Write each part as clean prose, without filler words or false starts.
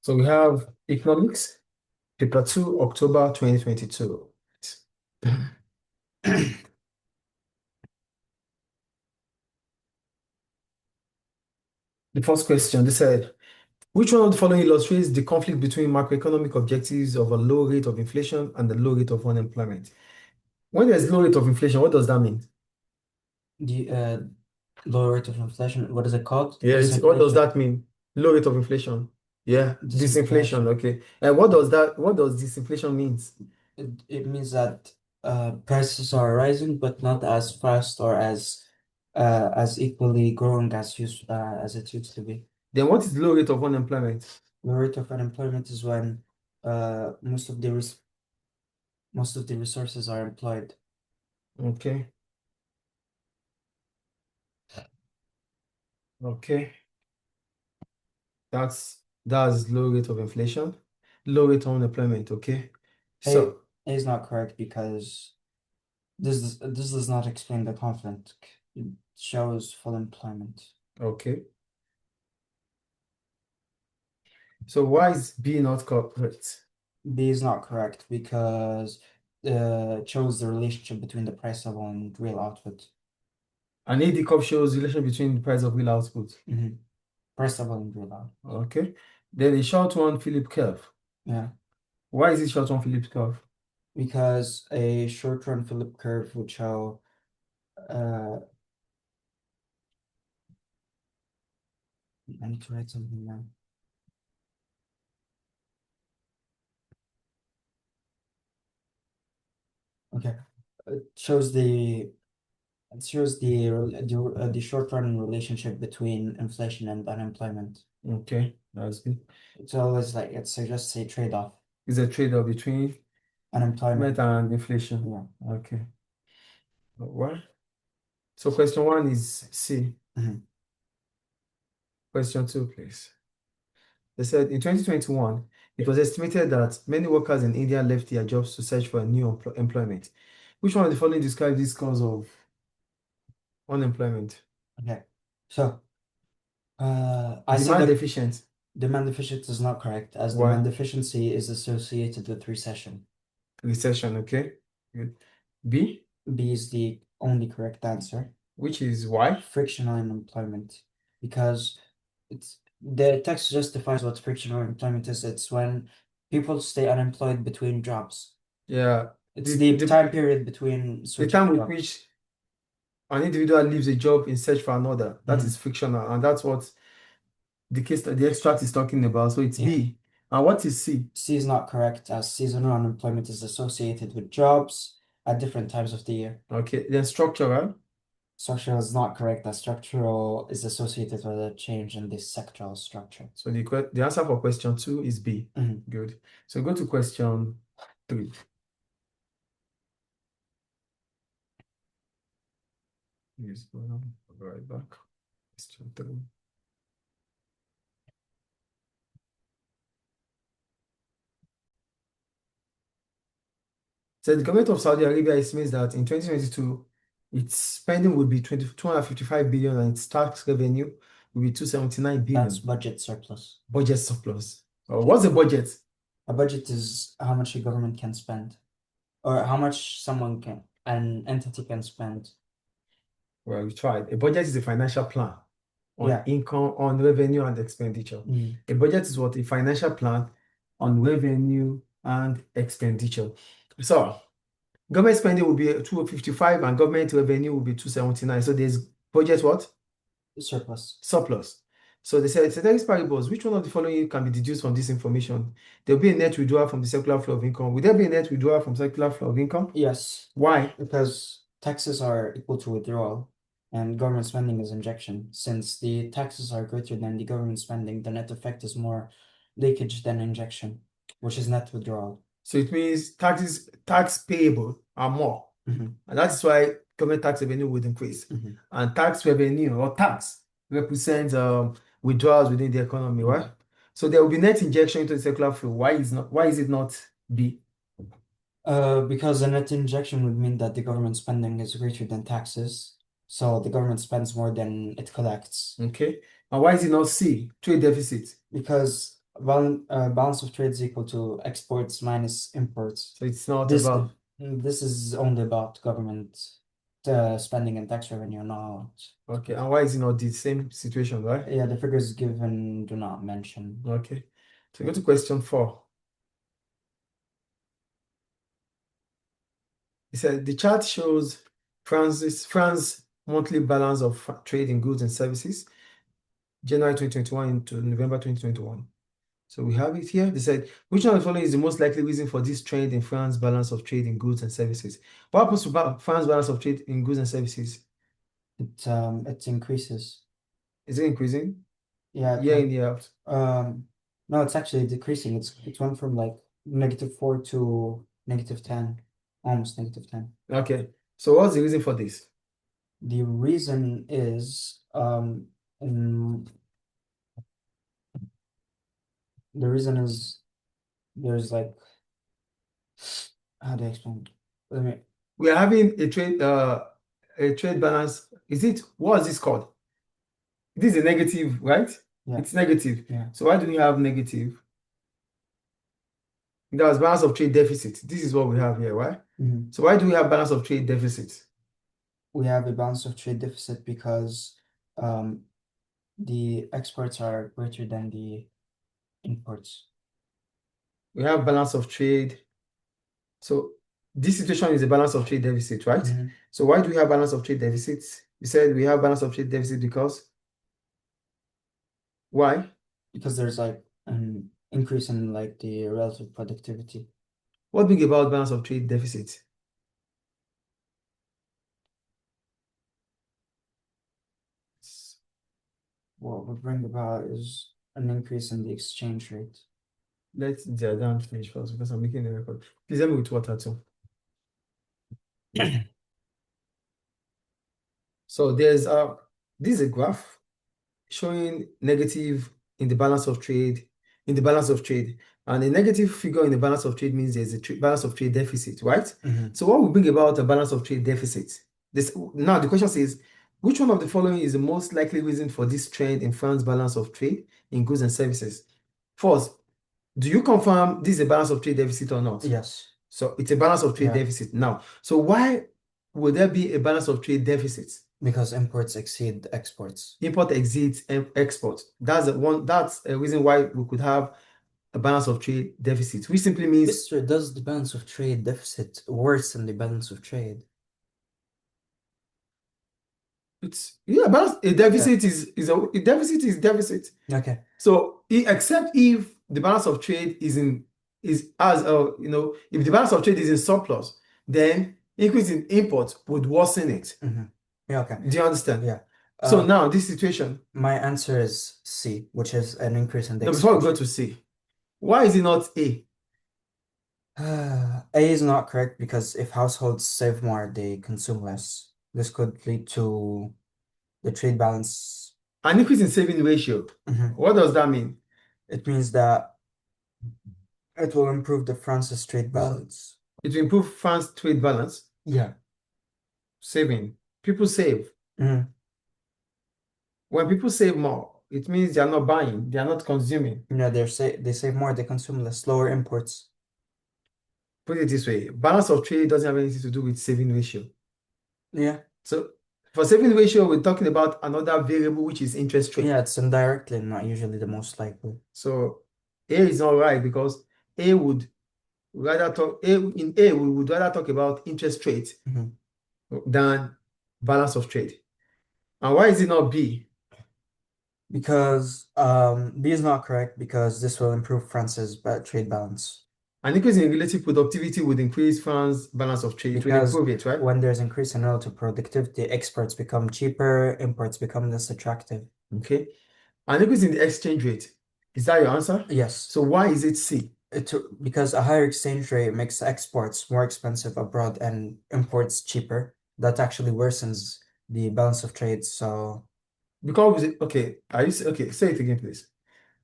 So we have economics, paper 2, October 2022. The first question, they said, which one of the following illustrates the conflict between macroeconomic objectives of a low rate of inflation and the low rate of unemployment? When there's low rate of inflation, what does that mean? The low rate of inflation, what is it called? Yeah, what does that mean? Low rate of inflation. Yeah, disinflation. Disinflation. Okay. And what does disinflation means? It means that prices are rising, but not as fast or as equally growing as it used to be. Then what is low rate of unemployment? The rate of unemployment is when uh, most of the res most of the resources are employed. Okay. Okay. That's low rate of inflation, low rate of unemployment. Okay. A So, is not correct because this does not explain the conflict. It shows full employment. okay. So why is B not correct? B is not correct because it shows the relationship between the price level and real output. An AD curve shows relation between the price of real output. Price level and real output. Okay. Then a short one Philip curve. Yeah, Why is it short one Philip curve? because a short run Philip curve would show uh I need to write something down. Okay. It shows the short run relationship between inflation and unemployment. Okay, that's good. It's always like it suggests a trade-off. It's a trade-off between Unemployment. and inflation. Yeah. Okay. What? So question one is C. Mhm. Question two, please. They said in 2021, it was estimated that many workers in India left their jobs to search for a new employment. Which one of the following describe this cause of unemployment? Okay. So I say Demand that deficient. demand deficit is not correct, as Why? demand deficiency is associated with recession. Recession, okay. Good. B, B is the only correct answer. which is why? Frictional unemployment, because the text just defines what frictional unemployment is. It's when people stay unemployed between jobs. Yeah, It's the, the the, time period between the switching time with jobs. which an individual leaves a job in search for another, that Mhm. is frictional, and that's what the extract is talking about. So it's Yeah. B. And what is C? C is not correct, as seasonal unemployment is associated with jobs at different times of the year. Okay, then structural. Structural is not correct, as structural is associated with a change in the sectoral structure. So the answer for question two is B. Mhm. Good. So go to question three. Yes, I'll be right back. Question three. So the government of Saudi Arabia estimates that in 2022, its spending will be 255 billion and its tax revenue will be 279 That's billion. budget surplus. Budget surplus. What's the budget? A budget is how much a government can spend, or how much an entity can spend. Well, we tried. A budget is a financial plan on Yeah. income, on revenue and expenditure. Mm. A budget is what? A financial plan on revenue and expenditure. So government spending will be 255 and government revenue will be 279. So there's budget what? Surplus. Surplus. So they said, ceteris paribus, which one of the following can be deduced from this information? There'll be a net withdrawal from the circular flow of income. Will there be a net withdrawal from circular flow of income? Yes, Why? because taxes are equal to withdrawal and government spending is injection. Since the taxes are greater than the government spending, the net effect is more leakage than injection, which is net withdrawal. So it means tax payable are more. Mhm. And that is why government tax revenue would increase. Mhm. And tax revenue or tax represents withdrawals within the economy, right? So there will be net injection into the circular flow. Why is it not B? Because a net injection would mean that the government spending is greater than taxes, so the government spends more than it collects. Okay. And why is it not C? Trade deficit. Because Balance of trade is equal to exports minus imports. So it's not This about. this is only about government spending and tax revenue, not. Okay, and why is it not the same situation, right? Yeah, the figures given do not mention. Okay. So go to question 4. It said the chart shows France monthly balance of trade in goods and services, January 2021 to November 2021. So we have it here. They said, which one of the following is the most likely reason for this trend in France balance of trade in goods and services? What happens to France balance of trade in goods and services? It increases. Is it increasing? Yeah, Year in, year out. no, it's actually decreasing. It went from like -4 to -10, almost -10. Okay. So what's the reason for this? The reason is in, the reason is there's like, how do I explain? Let me. We are having a trade balance. What is this called? This is a negative, right? Yeah. It's negative. Yeah. So why do we have negative? That's balance of trade deficit. This is what we have here, right? Mhm. So why do we have balance of trade deficit? We have a balance of trade deficit because the exports are greater than the imports. We have balance of trade. So this situation is a balance of trade deficit, right? Mhm. So why do we have balance of trade deficit? You said we have balance of trade deficit because why? Because there's like an increase in like the relative productivity. What big about balance of trade deficit? What would bring about is an increase in the exchange rate. Let's diagram finish first because I'm making a record. Please help me with water too. So this is a graph showing negative in the balance of trade, And a negative figure in the balance of trade means there's a balance of trade deficit, right? So what will bring about a balance of trade deficit? Now the question says, which one of the following is the most likely reason for this trend in France's balance of trade in goods and services? First, do you confirm this is a balance of trade deficit or not? Yes. So it's a balance of trade deficit now. So why would there be a balance of trade deficit? Because imports exceed exports. Import exceeds export. That's a reason why we could have a balance of trade deficit, which simply means Mister, does the balance of trade deficit worsen the balance of trade? a deficit a deficit is deficit. Okay. So except if the balance of trade is if the balance of trade is in surplus, then increase in imports would worsen it. Yeah, okay. Do you understand? Yeah. So now this situation. My answer is C, which is an increase in the Now before we go to C, why is it not A? A is not correct because if households save more, they consume less. This could lead to the trade balance. An increase in saving ratio. What does that mean? It means that it will improve the France's trade balance. It will improve France's trade balance. Yeah. Saving. People save. When people save more, it means they are not buying, they are not consuming. Yeah, they save more, they consume less, lower imports. Put it this way, balance of trade doesn't have anything to do with saving ratio. Yeah. So for saving ratio, we're talking about another variable, which is interest rate. Yeah, it's indirectly not usually the most likely. So A is not right because we would rather talk about interest rate than balance of trade. And why is it not B? Because B is not correct because this will improve France's trade balance. An increase in relative productivity would increase France's balance of trade. It will Because improve it, right? when there's increase in relative productivity, exports become cheaper, imports become less attractive. Okay. An increase in the exchange rate. Is that your answer? Yes. So why is it C? Because a higher exchange rate makes exports more expensive abroad and imports cheaper. That actually worsens the balance of trade. So okay, say it again, please.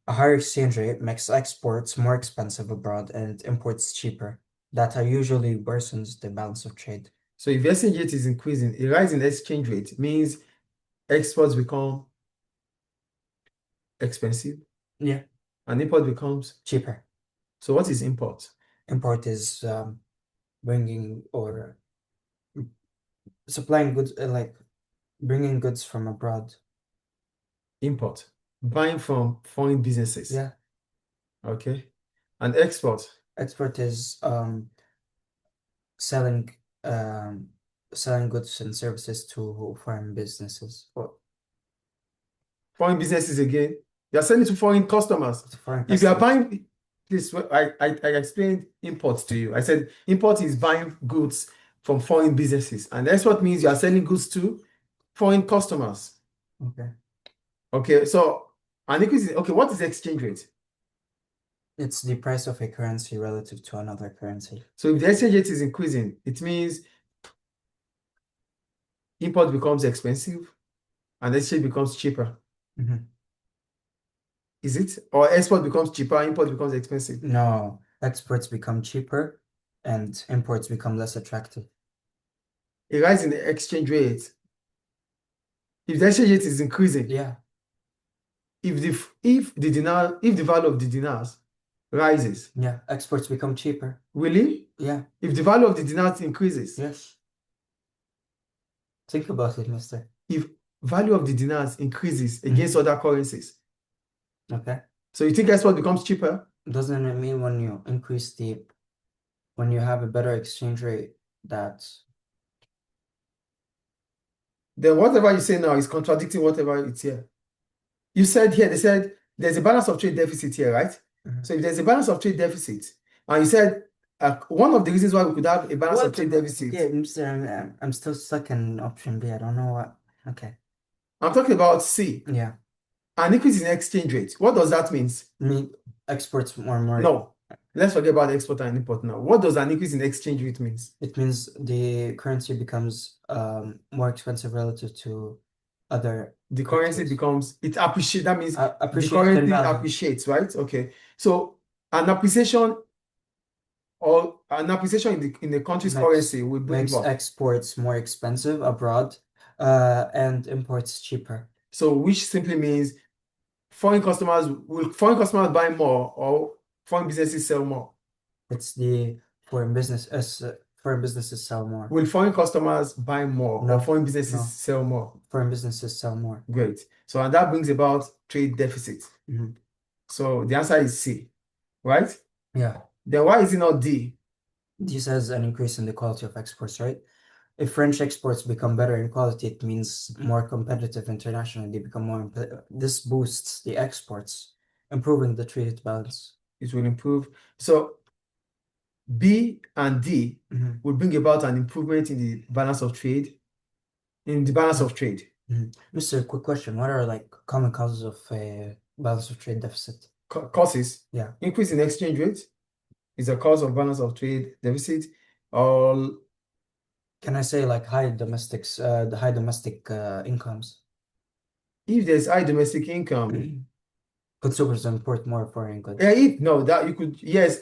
a higher exchange rate makes exports more expensive abroad and imports cheaper. That usually worsens the balance of trade. So if the exchange rate is increasing, a rise in the exchange rate means exports become expensive. Yeah. and import becomes. cheaper. So what is import? Import is bringing or supplying goods, like bringing goods from abroad. Import, buying from foreign businesses. Yeah. Okay. And export, Export is selling selling goods and services to foreign businesses or foreign businesses again. You're selling to foreign customers. to foreign If you are customers. buying this, I explained import to you. I said import is buying goods from foreign businesses, and export means you are selling goods to foreign customers. Okay. Okay, so an increase in, okay, what is exchange rate? It's the price of a currency relative to another currency. So if the exchange rate is increasing, it means import becomes expensive and exchange becomes cheaper. Mhm. Is it? Or export becomes cheaper, import becomes expensive? No, exports become cheaper and imports become less attractive. A rise in the exchange rate, if the exchange rate is increasing, Yeah. if the value of the dinars rises, Yeah. Exports become cheaper. will it? Yeah. If the value of the dinars increases, Yes. Think about it, mister. if value of the dinars increases against Mhm. other currencies, Okay. so you think export becomes cheaper? Doesn't it mean when you have a better exchange rate that Then whatever you say now is contradicting whatever it's here. You said here, they said there's a balance of trade deficit here, right? Mhm. So if there's a balance of trade deficit, and you said one of the reasons why we could have a balance of trade deficit, Yeah, mister, I'm still stuck in option B. I don't know what. Okay. I'm talking about C, Yeah. an increase in exchange rate. What does that mean? Me exports more and more. No, let's forget about export and import now. What does an increase in exchange rate means? It means the currency becomes more expensive relative to other The currency currencies. becomes, it appreciates, that means the Appreciated in currency value. appreciates, right? Okay. So an appreciation in the country's currency will bring Makes what? exports more expensive abroad, and imports cheaper. So which simply means foreign customers buy more or foreign businesses sell more? It's the foreign businesses sell more. Will foreign customers buy more or No, foreign businesses no. sell more? Foreign businesses sell more. Great. So and that brings about trade deficit. Mhm. So the answer is C, right? Yeah. Then why is it not D? This has an increase in the quality of exports, right? If French exports become better in quality, it means more competitive internationally. They become this boosts the exports, improving the trade balance. It will improve. So B and D Mhm. will bring about an improvement in the balance of trade. Mister, quick question. What are like common causes of a balance of trade deficit? Causes. Yeah. Increase in exchange rate is a cause of balance of trade deficit. Or Can I say like the high domestic incomes? if there's high domestic income, Consumers import more foreign goods. no, that you could, yes,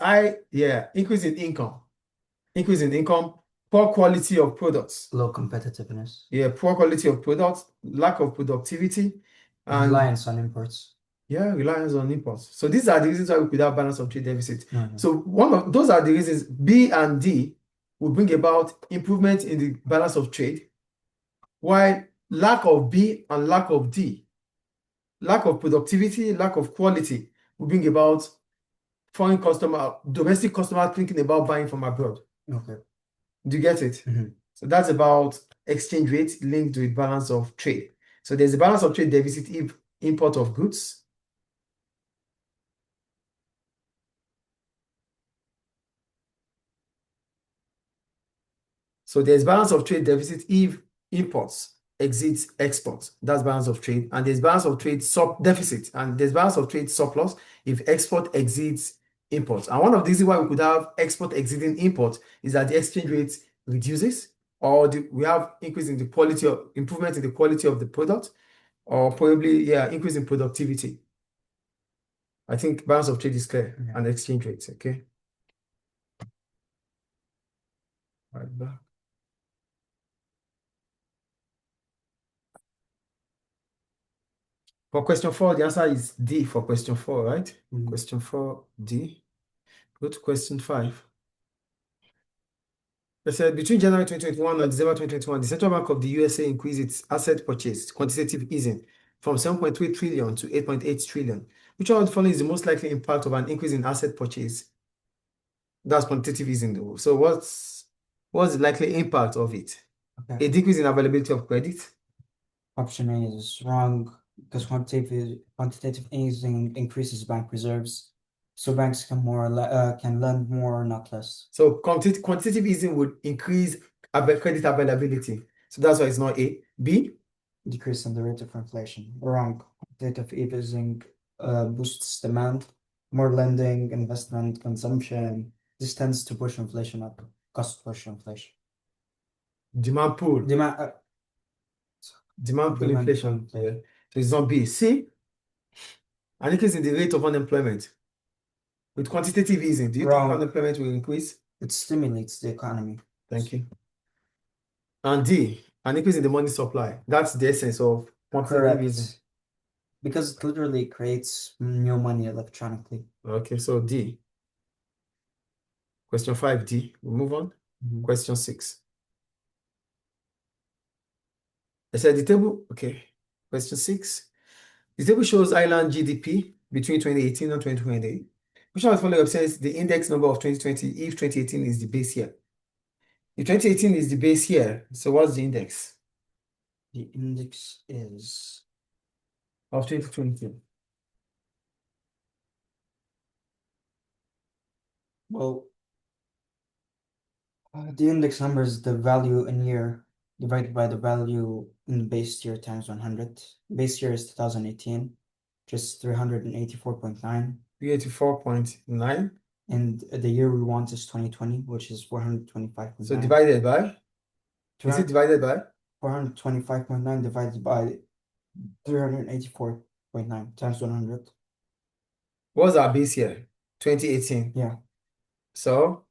increase in income, poor quality of products. Low competitiveness. Yeah, poor quality of products, lack of productivity, and Reliance on imports. yeah, reliance on imports. So these are the reasons why we could have balance of trade deficit. Mhm. So one of those are the reasons. B and D will bring about improvement in the balance of trade, while lack of B and lack of D, lack of productivity, lack of quality will bring about domestic customers thinking about buying from abroad. Okay. Do you get it? Mhm. So that's about exchange rate linked with balance of trade. So there's a balance of trade deficit if import of goods. So there's balance of trade deficit if imports exceeds exports. That's balance of trade. And there's balance of trade deficit. And there's balance of trade surplus if export exceeds imports. And one of the reasons why we could have export exceeding import is that the exchange rate reduces, or we have improvement in the quality of the product, or probably, yeah, increase in productivity. I think balance of trade is clear, Yeah. and exchange rates, okay? Right back. For question 4, the answer is D for question 4, right? Mhm. Question 4, D. Go to question 5. They said between January 2021 and December 2021, the Central Bank of the USA increased its asset purchase, quantitative easing, from 7.3 trillion to 8.8 trillion. Which one of the following is the most likely impact of an increase in asset purchase? That's quantitative easing, though. So what's the likely impact of it? Okay. A decrease in availability of credit. Option A is wrong because quantitative easing increases bank reserves, so banks can lend more, not less. So quantitative easing would increase credit availability. So that's why it's not A. B. Decrease in the rate of inflation. Wrong. Quantitative easing boosts demand, more lending, investment, consumption. This tends to push inflation up. Cost push inflation. Demand pull. Demand Demand pull demand pull inflation. Yeah. inflation. So it's not B. C. An increase in the rate of unemployment. With quantitative easing, do you think Wrong. unemployment will increase? It stimulates the economy. Thank you. And D. An increase in the money supply. That's the essence of quantitative easing. Correct. Because it literally creates new money electronically. Okay, so D. Question 5, D. We move on. Mhm. Question 6. I said the table, okay. Question 6. The table shows island GDP between 2018 and 2020. Which one of the following represents the index number of 2020 if 2018 is the base year? If 2018 is the base year, so what's the index The index is, of 2020? well, the index number is the value in year divided by the value in the base year times 100. Base year is 2018, just 384.9. 384.9. And the year we want is 2020, which is 425.9. So divided by, is it divided by? 425.9 divided by 384.9 times 100. What's our base year? 2018. Yeah, So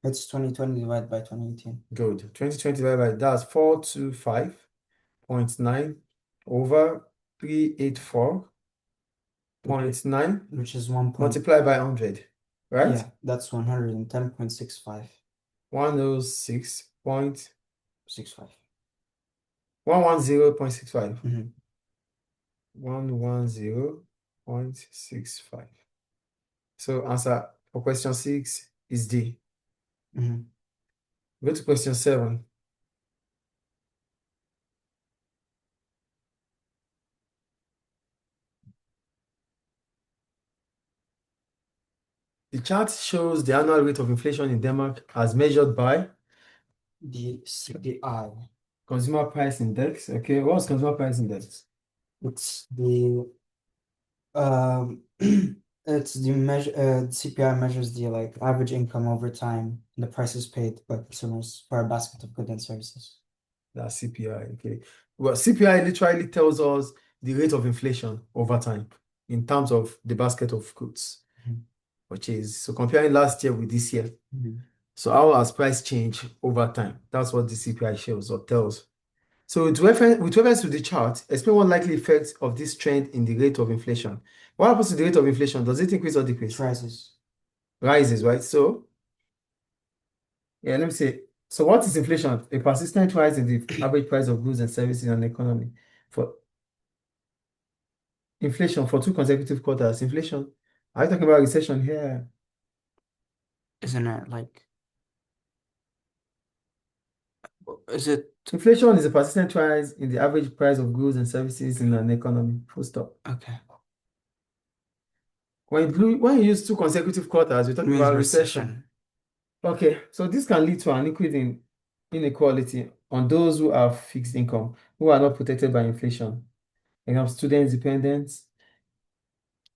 it's 2020 divided by 2018. good. 2020 divided by, that's 425.9 over 384.9 Which is 1 point. multiplied by 100, right? Yeah, that's 110.65. 106.110.65. 65. 110.65. Mm-hmm. 110.65. So answer for question 6 is D. Mm-hmm. Go to question 7. The chart shows the annual rate of inflation in Denmark as measured by The CPI. Consumer Price Index. Okay, what's Consumer Price Index? It's the it's the CPI measures the like average income over time and the prices paid by consumers for a basket of goods and services. That's CPI. Okay. Well, CPI literally tells us the rate of inflation over time in terms of the basket of goods Mhm. purchased. So comparing last year with this year. Mhm. So how has price changed over time? That's what the CPI shows or tells. So with reference to the chart, explain one likely effect of this trend in the rate of inflation. What happens to the rate of inflation? Does it increase or It decrease? rises. Rises, right? So, yeah, let me say. So what is inflation? A persistent rise in the average price of goods and services in an economy. For inflation for 2 consecutive quarters. Inflation. Are you talking about recession here? Isn't it like, is it Inflation is a persistent rise in the average price of goods and services in an economy. Full stop. okay? When you use 2 consecutive quarters, we're It talking means about recession. recession. Okay, so this can lead to an increase in inequality on those who have fixed income, who are not protected by inflation. Students, dependents,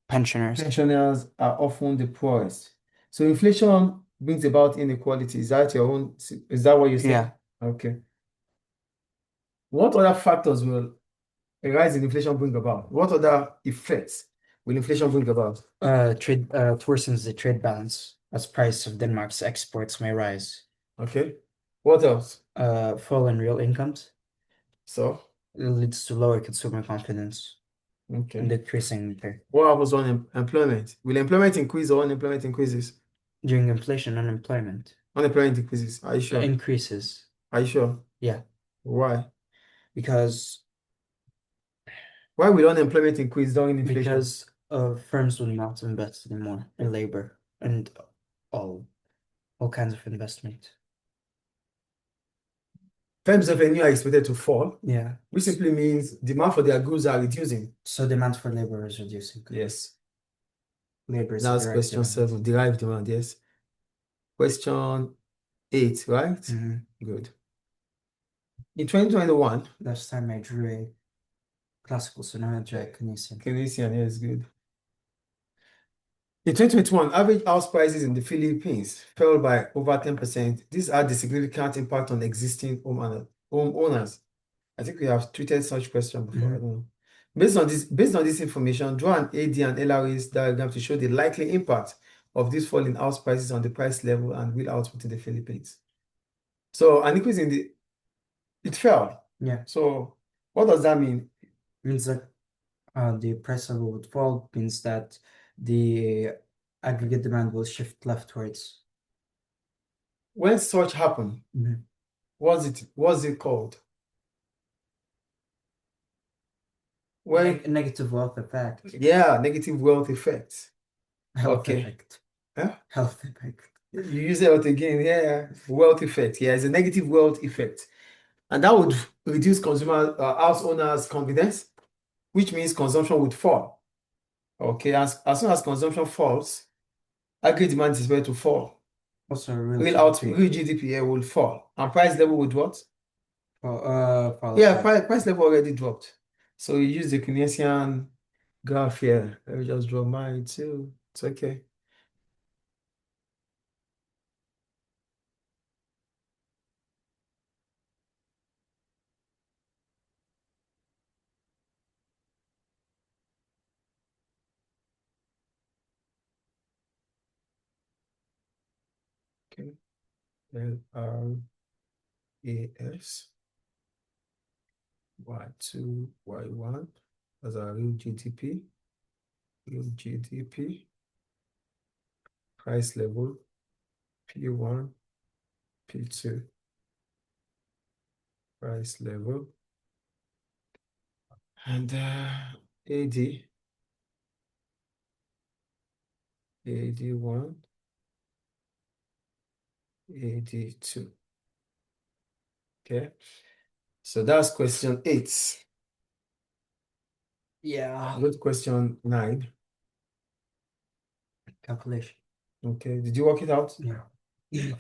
Pensioners. pensioners are often the poorest. So inflation brings about inequality. Is that what you said? Yeah. Okay. What other factors will a rise in inflation bring about? What other effects will inflation bring about? Trade it worsens the trade balance as price of Denmark's exports may rise. Okay. What else? Fall in real incomes. So, It leads to lower consumer confidence. Okay. decreasing here. What happens on employment? Will employment increase or unemployment increases? During inflation, unemployment Unemployment increases. Are you sure? increases. Are you sure? Yeah, Why? because Why will unemployment increase during inflation? because firms will not invest anymore in labor and all all kinds of investment. Firms revenue are expected to fall, Yeah. which simply means demand for their goods are reducing. So demand for labor is reducing. Yes. Labor is a That's direct question demand. 7, derived demand, yes. Question 8, right? Good. In 2021, Last time I drew a classical, so now I draw a Keynesian. Keynesian, yes, good. In 2021, average house prices in the Philippines fell by over 10%. This had a significant impact on existing homeowners. I think we have treated such question before. I don't know. Based on this information, draw an AD and LRA's diagram to show the likely impact of this fall in house prices on the price level and real output in the Philippines. So an increase in it fell. Yeah. So what does that mean? Means that the price level would fall, means that the aggregate demand will shift leftwards. When such happen, what's it called? When Negative wealth effect. Yeah, negative wealth effect. Health Okay. effect. Huh? Health effect. You use it out again. Yeah, wealth effect. Yeah, it's a negative wealth effect. And that would reduce consumer house owners' confidence, which means consumption would fall. Okay, as soon as consumption falls, aggregate demand is expected to fall. Also, Real GDP will fall. And price level would what? Fall Yeah, as well. price level already dropped. So you use the Keynesian graph here. Let me just draw mine too. It's okay. Okay. LRAS Y2 Y1 as our real GDP. Real GDP. Price level P1 P2. Price level and AD AD1 AD2. Okay, so that's question 8. Yeah. Go to question 9. Calculation. Okay, did you work it out? Yeah.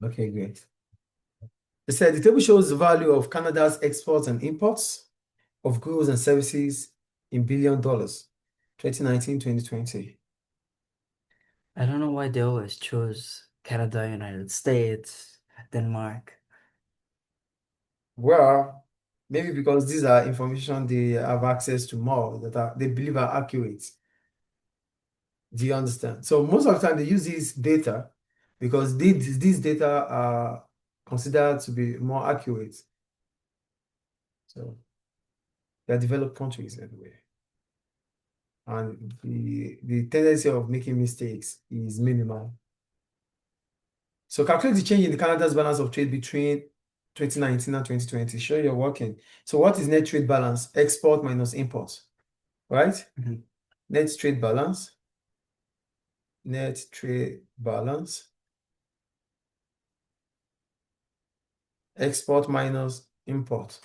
Okay, great. It said the table shows the value of Canada's exports and imports of goods and services in billion dollars, 2019-2020. I don't know why they always choose Canada, United States, Denmark. Well, maybe because these are information they have access to more that they believe are accurate. Do you understand? So most of the time they use this data because these data are considered to be more accurate. So they're developed countries anyway. And the tendency of making mistakes is minimal. So calculate the change in the Canada's balance of trade between 2019 and 2020. Sure, you're working. So what is net trade balance? Export minus import, right? Net trade balance. Net trade balance. Export minus import.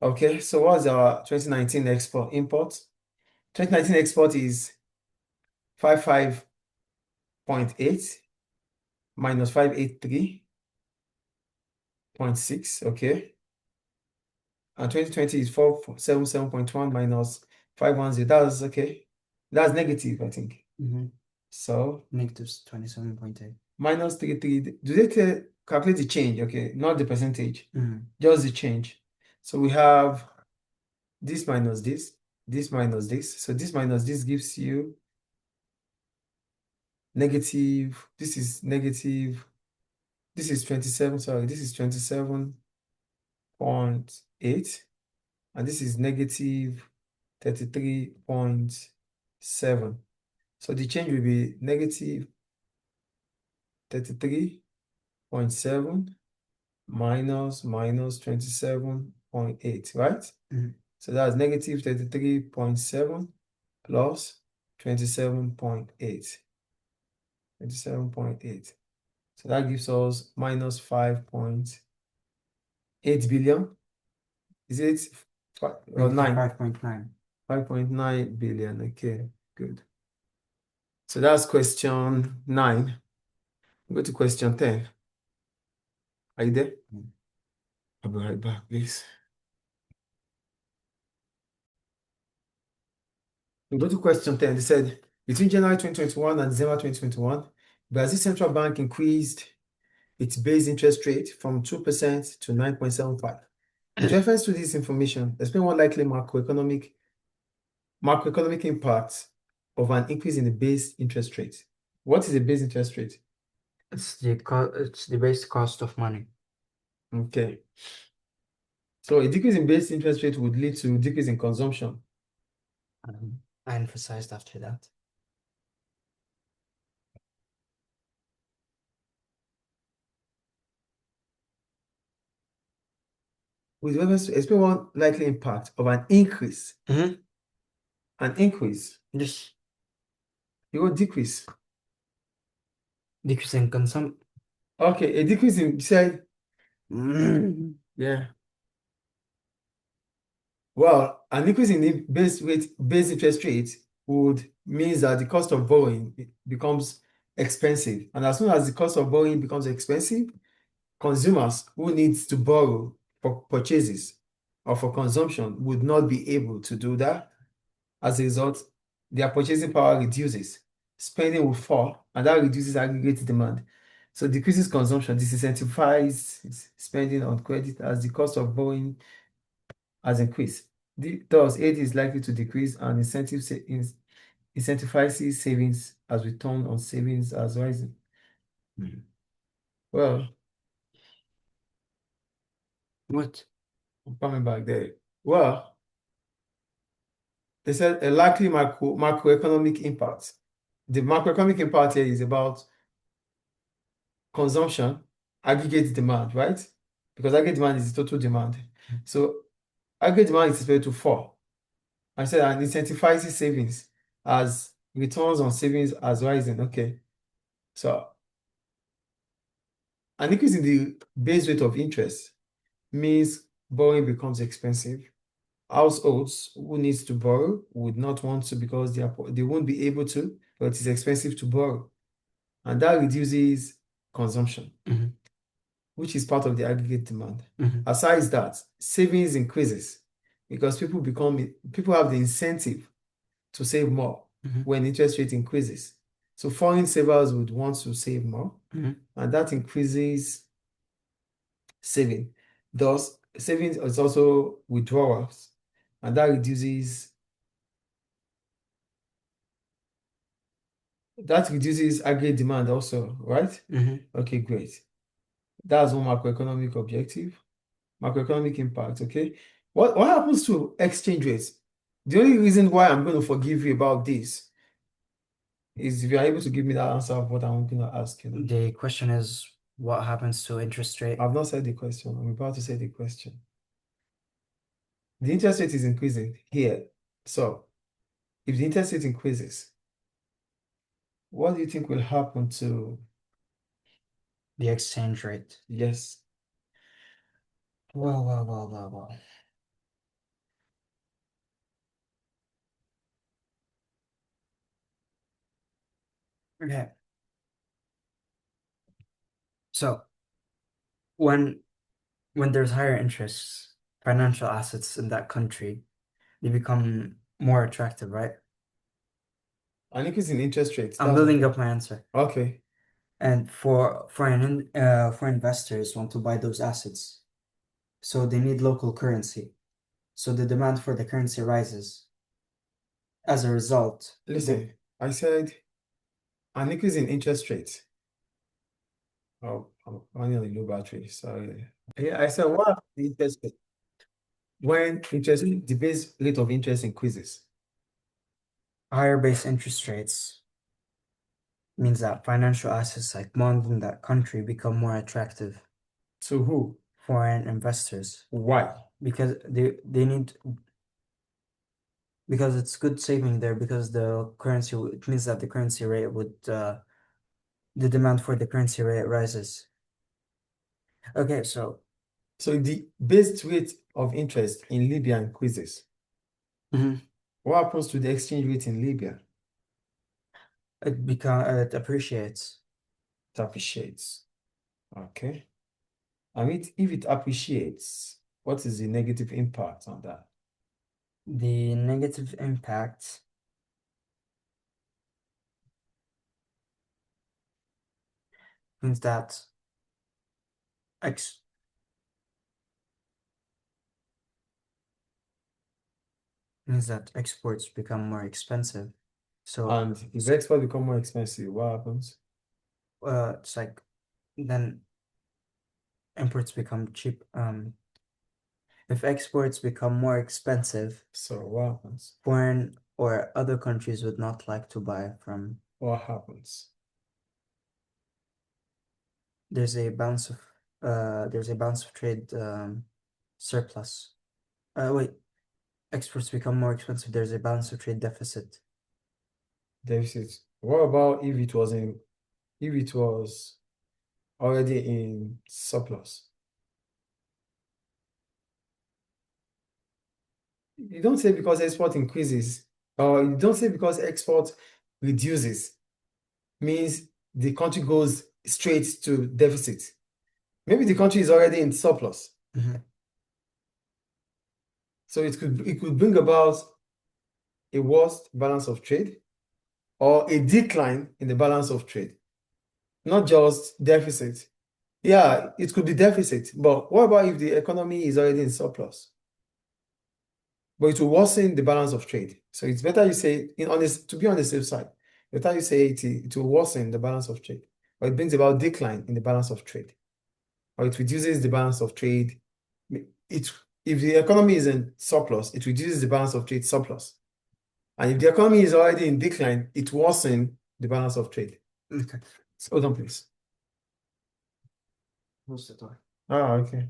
Okay, so what's our 2019 export import? 2019 export is 55.8 minus 583.6, okay? And 2020 is 477.1 minus 510. That's okay. That's negative, I think. So Negative 27.8. minus 33. Do they calculate the change? Okay, not the percentage, just the change. So we have this minus this, this minus this. So this minus this gives you negative. This is negative. This is 27. Sorry, this is 27.8. and this is negative 33.7. So the change will be negative 33.7 minus 27.8, right? So that's negative 33.7 plus 27.8. 27.8. So that gives us minus 5.8 billion. Is it or 9? 5.9. 5.9 billion. Okay, good. So that's question 9. Go to question 10. Are you there? I'll be right back, please. We go to question 10. They said, between January 2021 and December 2021, Brazil Central Bank increased its base interest rate from 2% to 9.75. With reference to this information, explain one likely macroeconomic impact of an increase in the base interest rate. What is the base interest rate? It's the base cost of money. Okay. So a decrease in base interest rate would lead to a decrease in consumption. I emphasized after that. With reference to explain one likely impact of an increase. An increase. Yes. You want decrease. Decrease in consumption. Okay, a decrease in, you said, yeah. Well, an increase in the base interest rate would means that the cost of borrowing becomes expensive. And as soon as the cost of borrowing becomes expensive, consumers who need to borrow for purchases or for consumption would not be able to do that. As a result, their purchasing power reduces, spending will fall, and that reduces aggregate demand. So decreases consumption, disincentivize spending on credit as the cost of borrowing has increased. Thus, aid is likely to decrease and incentivizes savings as return on savings as rising. Well, What? I'm coming back there. Well, they said a likely macroeconomic impact. The macroeconomic impact here is about consumption, aggregate demand, right? Because aggregate demand is the total demand. So aggregate demand is expected to fall. I said and incentivizes savings as returns on savings as rising. Okay. So an increase in the base rate of interest means borrowing becomes expensive. Households who needs to borrow would not want to because they won't be able to, but it is expensive to borrow. And that reduces consumption, which is part of the aggregate demand. Aside that, savings increases because people have the incentive to save more when interest rate increases. So foreign savers would want to save more, and that increases saving. Thus, savings is also withdrawals, and that reduces aggregate demand also, right? Okay, great. That's one macroeconomic objective. Macroeconomic impact, okay? What happens to exchange rates? The only reason why I'm going to forgive you about this is if you're able to give me that answer of what I'm going to ask you. The question is, what happens to interest rate? I've not said the question. I'm about to say the question. The interest rate is increasing here. So, if the interest rate increases, what do you think will happen to The exchange rate? Yes. Well. Okay. So when there's higher interests, financial assets in that country, they become more attractive, right? An increase in interest rates. I'm building up my answer. Okay. And for investors want to buy those assets, so they need local currency. So the demand for the currency rises. As a result, Listen, I said an increase in interest rates. Oh, I'm running on a low battery. Sorry. Yeah, I said what the interest rate? when the base rate of interest increases? Higher base interest rates means that financial assets like bonds in that country become more attractive To who? foreign investors Why? because they need because it's good saving there because the currency it means that the currency rate would the demand for the currency rate rises. Okay, so So the base rate of interest in Libya increases. mhm, What happens to the exchange rate in Libya? it appreciates. It appreciates. Okay. And if it appreciates, what is the negative impact on that? The negative impact means that ex means that exports become more expensive. So And if exports become more expensive, what happens? it's like then imports become cheap. If exports become more expensive, So what happens? foreign or other countries would not like to buy from. What happens? There's a bounce of trade surplus. Wait, exports become more expensive. There's a balance of trade deficit. Deficit. What about if it was already in surplus? You don't say because export increases, or you don't say because export reduces, means the country goes straight to deficit. Maybe the country is already in surplus. Mhm. So it could bring about a worse balance of trade or a decline in the balance of trade, not just deficit. Yeah, it could be deficit, but what about if the economy is already in surplus? But it will worsen the balance of trade. So it's better you say, to be on the safe side, better you say it will worsen the balance of trade, or it brings about decline in the balance of trade, or it reduces the balance of trade. It, if the economy is in surplus, it reduces the balance of trade surplus. And if the economy is already in decline, it worsens the balance of trade. Okay. So hold on, please. Who's the door? Ah, okay.